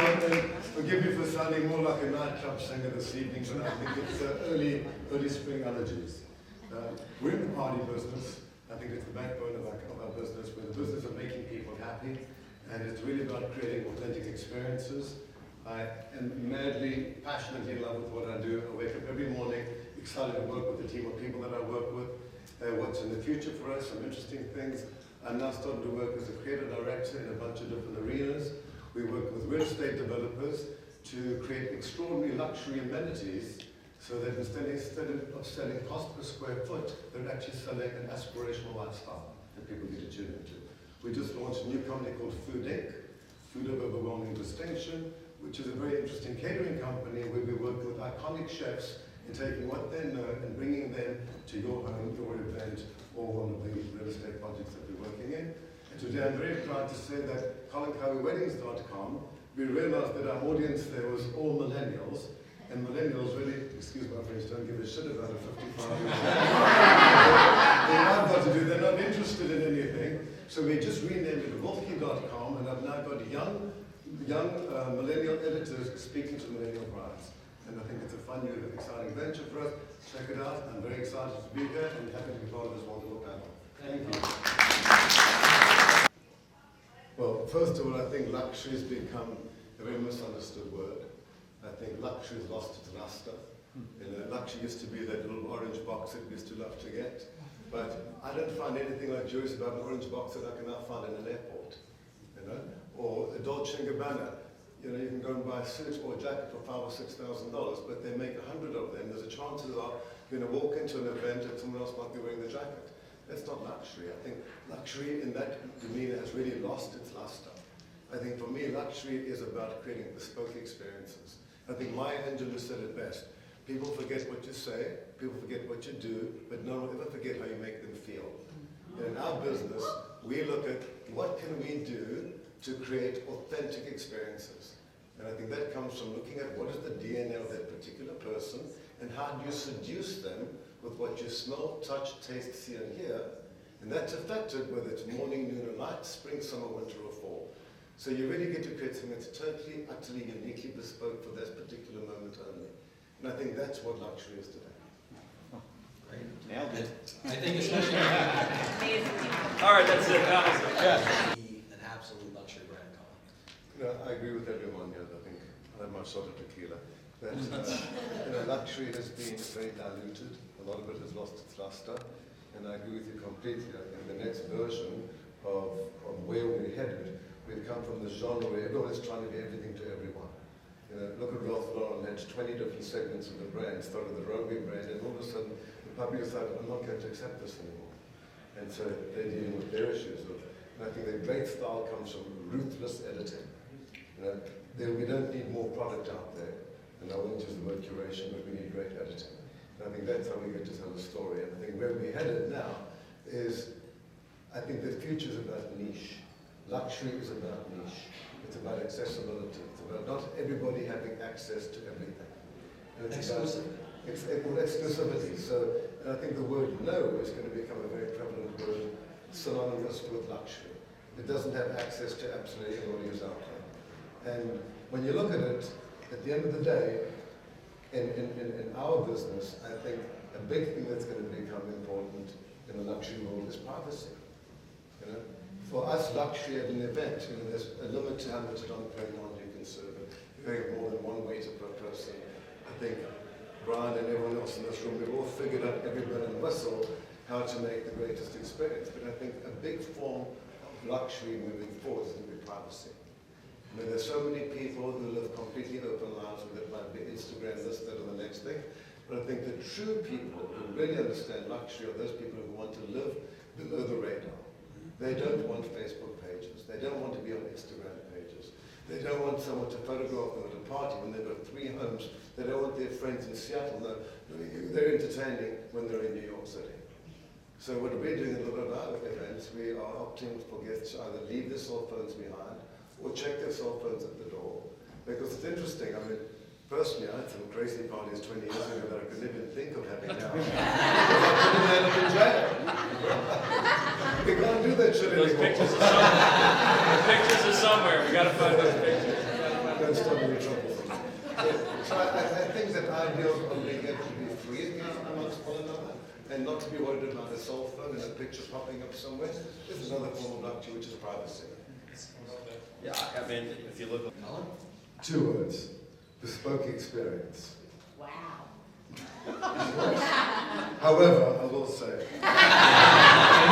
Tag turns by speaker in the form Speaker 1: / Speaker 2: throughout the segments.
Speaker 1: everyone, and forgive me for sounding more like a nightclub singer this evening, but I think it's early spring allergies. We're in the party business. I think it's the backbone of our business. We're the business of making people happy, and it's really about creating authentic experiences. I am madly, passionately in love with what I do. I wake up every morning excited to work with the team of people that I work with. What's in the future for us, some interesting things. I'm now starting to work as a creative director in a bunch of different arenas. We work with real estate developers to create extraordinary luxury amenities so that instead of selling cost per square foot, they're actually selling an aspirational lifestyle that people get to tune into. We just launched a new company called Food Inc., Food of Overwhelming Distinction, which is a very interesting catering company where we work with iconic chefs in taking what they know and bringing them to your home, your event, or one of the real estate projects that we're working in. And today I'm very proud to say that ColinCowieWeddings.com, we realized that our audience there was all millennials, and millennials really, excuse my French, don't give a shit about a 55-year-old. They have got to do, they're not interested in anything. So we just renamed it Wolfie.com, and I've now got young millennial editors speaking to millennial brides. And I think it's a fun, new, exciting venture for us. Check it out. I'm very excited to be here and happy to be part of this wonderful panel. Thank you. Well, first of all, I think luxury has become a very misunderstood word. I think luxury has lost its luster. You know, luxury used to be that little orange box that we used to love to get. But I don't find anything luxurious about an orange box that I can now find in an airport. You know? Or a Dolce & Gabbana. You know, you can go and buy a suit or a jacket for $5,000 or $6,000, but they make 100 of them. There's a chances are you're going to walk into an event and someone else might be wearing the jacket. That's not luxury. I think luxury in that demeanor has really lost its luster. I think for me, luxury is about creating bespoke experiences. I think Maya Angelou said it best. People forget what you say, people forget what you do, but no one will ever forget how you make them feel. And in our business, we look at what can we do to create authentic experiences. And I think that comes from looking at what is the DNA of that particular person and how do you seduce them with what you smell, touch, taste, see, and hear. And that's affected whether it's morning, noon, or night, spring, summer, winter, or fall. So you really get to create something that's totally, utterly, uniquely bespoke for that particular moment only. And I think that's what luxury is today.
Speaker 2: Great. Nailed it.
Speaker 3: I think especially...
Speaker 4: All right, that's it. Yeah.
Speaker 3: An absolute luxury brand, Colin.
Speaker 1: You know, I agree with everyone here. I think I have my shot of tequila. That you know, luxury has been very diluted. A lot of it has lost its luster. And I agree with you completely. I think the next version of where we're headed, we've come from the genre where everyone is trying to be everything to everyone. You know, look at Ralph Lauren, had 20 different segments of the brand, started the Roby brand, and all of a sudden the public decided, I'm not going to accept this anymore. And so they're dealing with their issues. And I think the great style comes from ruthless editing. You know, we don't need more product out there. And I won't use the word curation, but we need great editing. And I think that's how we get to tell the story. And I think where we're headed now is, I think the future is about niche. Luxury is about niche. It's about accessibility. It's about not everybody having access to everything. And it's exclusive. Exclusivity. So, and I think the word no is going to become a very prevalent word, synonymous with luxury. It doesn't have access to absolutely everybody who's out there. And when you look at it, at the end of the day, in our business, I think a big thing that's going to become important in the luxury world is privacy. You know? For us, luxury at an event, you know, there's a limit to how much Dom Perignon you can serve. You have more than one waiter per person. I think Brian and everyone else in this room, we've all figured out every bit and whistle how to make the greatest experience. But I think a big form of luxury moving forward is going to be privacy. I mean, there's so many people who live completely open lives, whether it might be Instagram, this, that, or the next thing. But I think the true people who really understand luxury are those people who want to live below the radar. They don't want Facebook pages. They don't want to be on Instagram pages. They don't want someone to photograph them at a party when they've got 3 homes. They don't want their friends in Seattle. No, they're entertaining when they're in New York City. So what we're doing in a lot of our events, we are opting for guests to either leave their cell phones behind or check their cell phones at the door. Because it's interesting, I mean, personally, I had some crazy parties 20 years ago that I could never even think of having now. I couldn't end up in jail. We can't do that shit anymore.
Speaker 4: Those pictures are somewhere. We got to find those pictures.
Speaker 1: and not to be worried about a cell phone and a picture popping up somewhere. This is another form of luxury, which is privacy.
Speaker 4: Yeah, I mean, if you look.
Speaker 3: Colin?
Speaker 1: 2 words: bespoke experience.
Speaker 5: Wow.
Speaker 1: However, I will say, I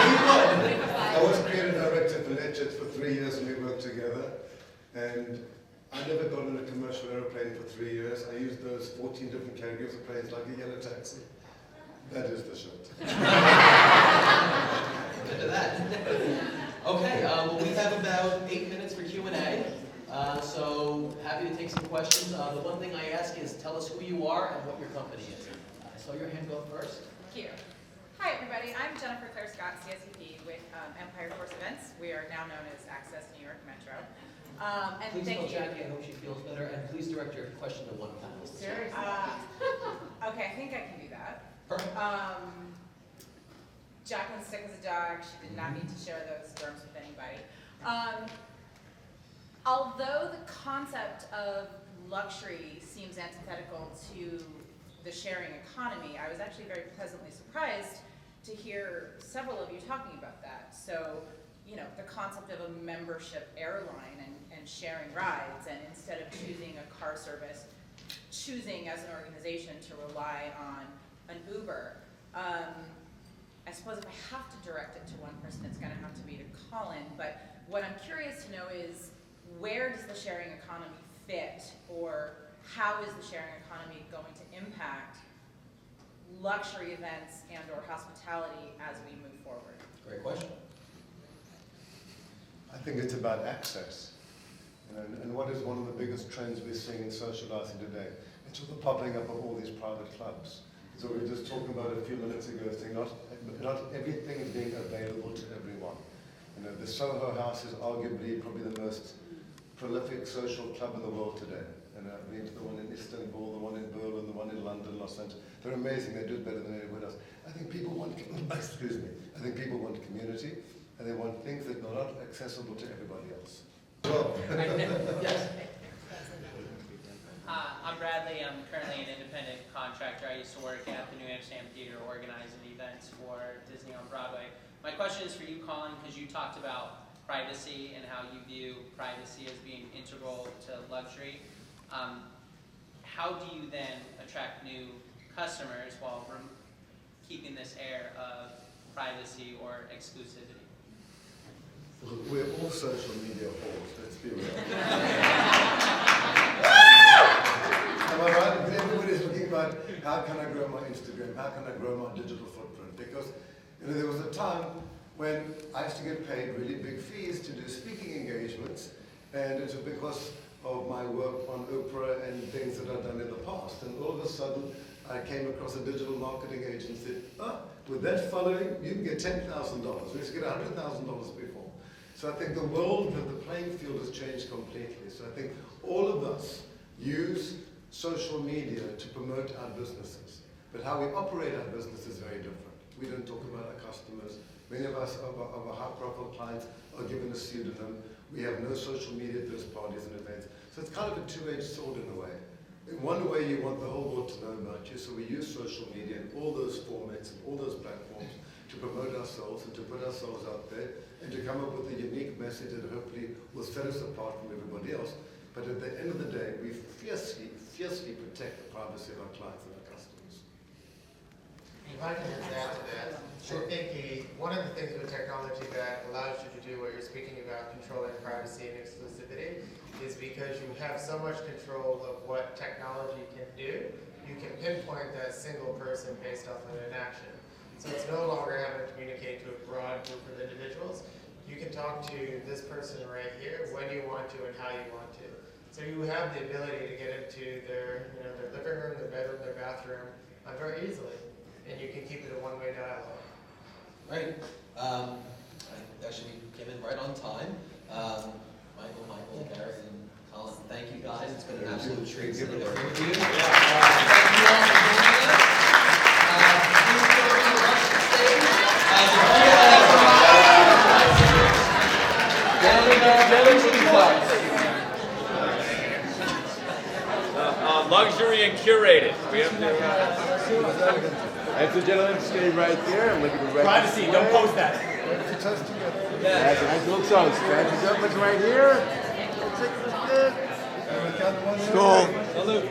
Speaker 1: was creative director for NetJets for 3 years and we worked together. And I never got on a commercial aeroplane for 3 years. I used those 14 different categories of planes like a yellow taxi. That is the shit.
Speaker 3: Into that. Okay, well, we have about 8 minutes for Q&A. So happy to take some questions. The one thing I ask is tell us who you are and what your company is. I saw your hand go up first.
Speaker 5: Thank you. Hi, everybody. I'm Jennifer Claire Scott, CSVP with Empire Force Events. We are now known as Access New York Metro. And
Speaker 3: Please
Speaker 5: thank
Speaker 3: tell
Speaker 5: you.
Speaker 3: Jackie I hope she feels better, and please direct your question to one panelist.
Speaker 5: Seriously? Okay, I think I can do that.
Speaker 3: Perfect.
Speaker 5: Jacqueline's sick as a dog. She did not need to share those germs with anybody. Although the concept of luxury seems antithetical to the sharing economy, I was actually very pleasantly surprised to hear several of you talking about that. So, you know, the concept of a membership airline and sharing rides, and instead of choosing a car service, choosing as an organization to rely on an Uber. I suppose if I have to direct it to one person, it's going to have to be to Colin, but what I'm curious to know is, where does the sharing economy fit, or how is the sharing economy going to impact luxury events and or hospitality as we move forward?
Speaker 3: Great question.
Speaker 1: I think it's about access. You know, and what is one of the biggest trends we're seeing in socializing today? It's the popping up of all these private clubs. So we were just talking about a few minutes ago, saying not everything is being available to everyone. You know, the Soho House is arguably probably the most prolific social club in the world today. And I've been to the one in Istanbul, the one in Berlin, the one in London, Los Angeles. They're amazing. They do it better than anywhere else. I think people want, excuse me, I think people want community, and they want things that are not accessible to everybody else. Well,
Speaker 3: Yes.
Speaker 6: I'm Bradley. I'm currently an independent contractor. I used to work at the New Amsterdam Theater organizing events for Disney on Broadway. My question is for you, Colin, because you talked about privacy and how you view privacy as being integral to luxury. How do you then attract new customers while keeping this air of privacy or exclusivity?
Speaker 1: we're all social media whores, let's be real. Am I right? Everybody's looking about how can I grow my Instagram, how can I grow my digital footprint? Because you know, there was a time when I used to get paid really big fees to do speaking engagements, and it's because of my work on Oprah and things that I've done in the past. And all of a sudden, I came across a digital marketing agency. With that following, you can get $10,000. We used to get $100,000 before. So I think the world, the playing field has changed completely. So I think all of us use social media to promote our businesses. But how we operate our business is very different. We don't talk about our customers. Many of us, of our high-profile clients, are given a pseudonym. We have no social media at those parties and events. So it's kind of a two-edged sword in a way. In one way, you want the whole world to know about you, so we use social media in all those formats and all those platforms to promote ourselves and to put ourselves out there and to come up with a unique message that hopefully will set us apart from everybody else. But at the end of the day, we fiercely protect the privacy of our clients and our customers.
Speaker 7: If I can just add to that, I think one of the things with technology that allows you to do what you're speaking about, controlling privacy and exclusivity, is because you have so much control of what technology can do, you can pinpoint that single person based off of an action. So it's no longer having to communicate to a broad group of individuals. You can talk to this person right here when you want to and how you want to. So you have the ability to get into their, their living room, their bedroom, their bathroom very easily, and you can keep it a one-way dialogue.
Speaker 3: Right. Actually, we came in right on time. Michael, Garrett, and Colin, thank you guys. It's been an absolute treat sitting over with you. Thank you all for joining us. Please feel free to rush the stage.
Speaker 4: Luxury and curated. We have to.
Speaker 8: Ladies and gentlemen, stay right there. I'm looking right.
Speaker 7: Privacy, don't post that.
Speaker 8: That's a nice little toast. Ladies and gentlemen, right here. Skull.
Speaker 1: Salute.